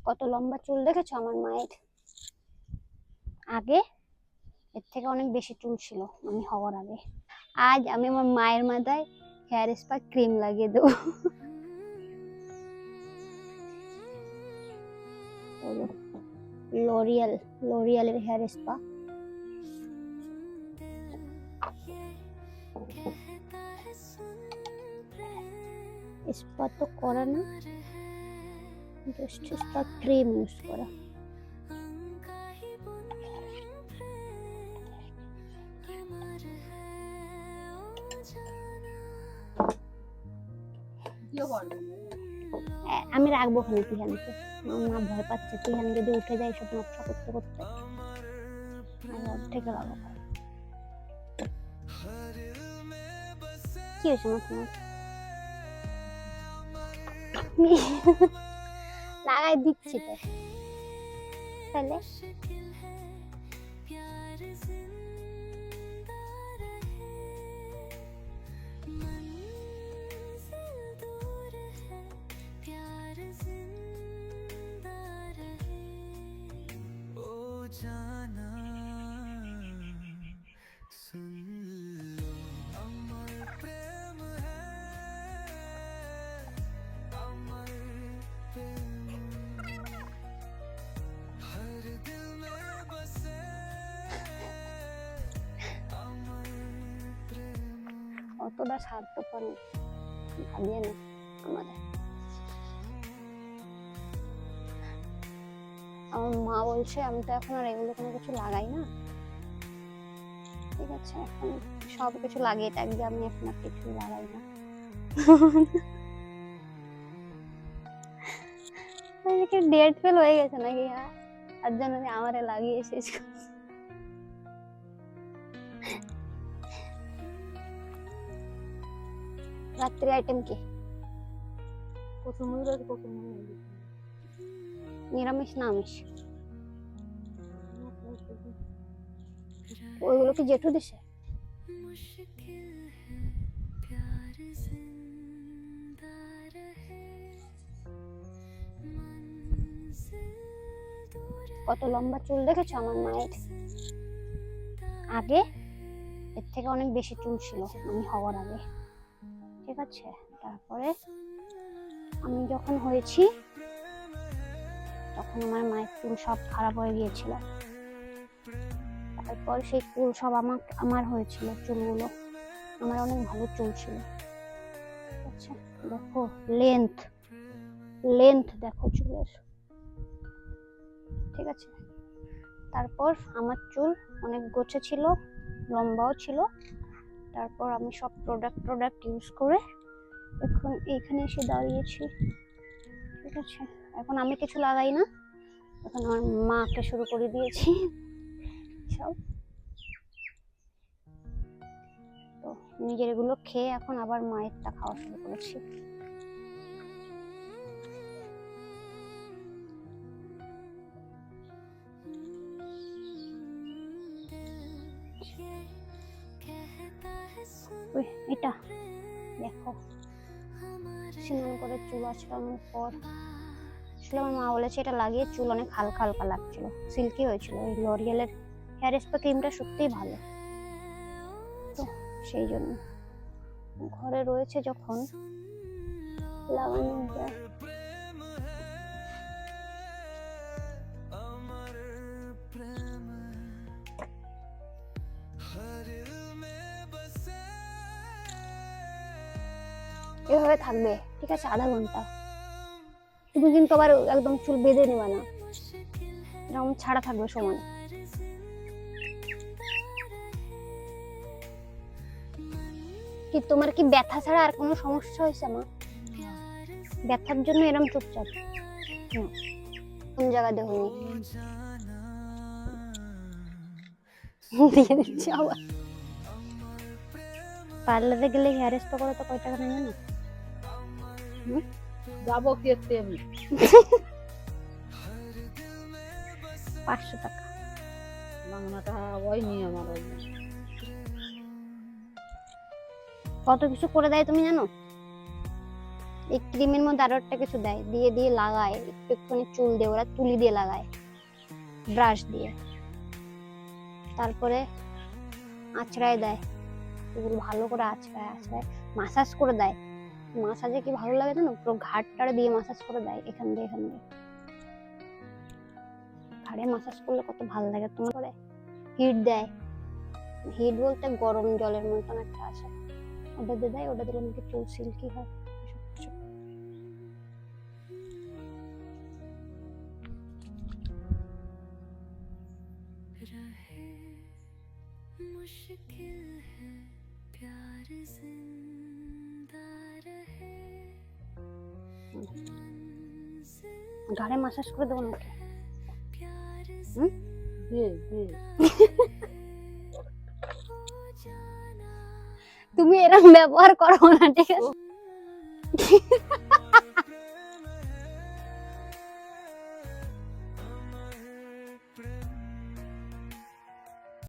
কত লম্বা চুল দেখেছো আমার মায়ের? আগে এর থেকে অনেক বেশি চুল ছিল আমি হওয়ার আগে। আজ আমি আমার মায়ের মাথায় হেয়ার স্পা ক্রিম লাগিয়ে দেবো। লরিয়ালের হেয়ার স্পা। স্পা তো করা না, জাস্ট স্পা ক্রিম ইউজ করা। আমি রাখবো ওখানে তিহানকে, আমার মা ভয় পাচ্ছে তিহান যদি উঠে যায় সব নকশা করতে করতে। আমি অর্ধেক লাগাবো। কি হয়েছে আমার তোমার? লাগাই দিচ্ছি তো তাহলে। অতটা স্বার্থপর ভাবিয়ে না আমাদের। আমার মা বলছে আমি তো এখন আর এগুলো কোনো কিছু লাগাই না, ঠিক আছে? এখন সব কিছু লাগিয়ে থাকবে, আমি এখন আর কিছু লাগাই না। ডেট ফেল হয়ে গেছে নাকি? আর জন্য আমারে লাগিয়ে শেষ করছি। রাত্রি আইটেম কি? নিরামিষ না আমিষ? ওইগুলো কি জেঠু দিছে? কত লম্বা চুল দেখেছো আমার মায়ের? আগে এর থেকে অনেক বেশি চুল ছিল আমি হওয়ার আগে, ঠিক আছে? তারপরে আমি যখন হয়েছি তখন আমার মায়ের চুল সব খারাপ হয়ে গিয়েছিল। তারপর সেই চুল সব আমার হয়েছিল। চুলগুলো আমার অনেক ভালো চুল ছিল, আচ্ছা দেখো লেন্থ দেখো চুলের, ঠিক আছে? তারপর আমার চুল অনেক গোছে ছিল, লম্বাও ছিল। তারপর আমি সব প্রোডাক্ট ইউজ করে এখন এইখানে এসে দাঁড়িয়েছি, ঠিক আছে? এখন আমি কিছু লাগাই না, এখন আমার মাকে শুরু করে দিয়েছি সব। তো নিজের এগুলো খেয়ে এখন আবার মায়েরটা খাওয়া শুরু করেছি। এটা দেখো স্নান করে চুল আঁচড়ানোর পর আসলে আমার মা বলেছে এটা লাগিয়ে চুল অনেক হালকা হালকা লাগছিল, সিল্কি হয়েছিল। এই লরিয়ালের হেয়ার স্পা ক্রিমটা সত্যিই ভালো, তো সেই জন্য ঘরে রয়েছে যখন লাগানো যায়। এভাবে থাকবে, ঠিক আছে? আধা ঘন্টা। তুমি কিন্তু আবার একদম চুল বেঁধে নেবা না, এরকম ছাড়া থাকবে সমান। কি তোমার কি ব্যথা ছাড়া আর কোনো সমস্যা হয়েছে? আমার ব্যথার জন্য এরকম চুপচাপ? কোন জায়গা দেখুনি দিয়ে দিচ্ছি আবার। পার্লারে গেলে হেয়ার স্পা করে তো কয় টাকা নেয় না? যাবো দেখতে আমি 500 টাকা। বাংলাটা ওই নিয়ে আমার কত কিছু করে দেয় তুমি জানো? এই ক্রিমের মধ্যে আরো একটা কিছু দেয়, দিয়ে দিয়ে লাগায় একটু একটুখানি চুল দিয়ে, ওরা তুলি দিয়ে লাগায় ব্রাশ দিয়ে, তারপরে আঁচড়ায় দেয়, এগুলো ভালো করে আঁচড়ায় আঁচড়ায় মাসাজ করে দেয়। মাসাজে কি ভালো লাগে জানো, পুরো ঘাড়টারে দিয়ে মাসাজ করে দেয়, এখান দিয়ে এখান দিয়ে ঘাড়ে মাসাজ করলে কত ভালো লাগে। তোমার হিট দেয়, হিট বলতে গরম জলের মতন একটা আছে, ওটা দিয়ে দেয়, ওটা দিলে নাকি চুল সিল্কি হয়। ঘাড়ে মাসাজ করে দেবো নাকি? দে দে। তুমি এরকম ব্যবহার করো না, ঠিক আছে?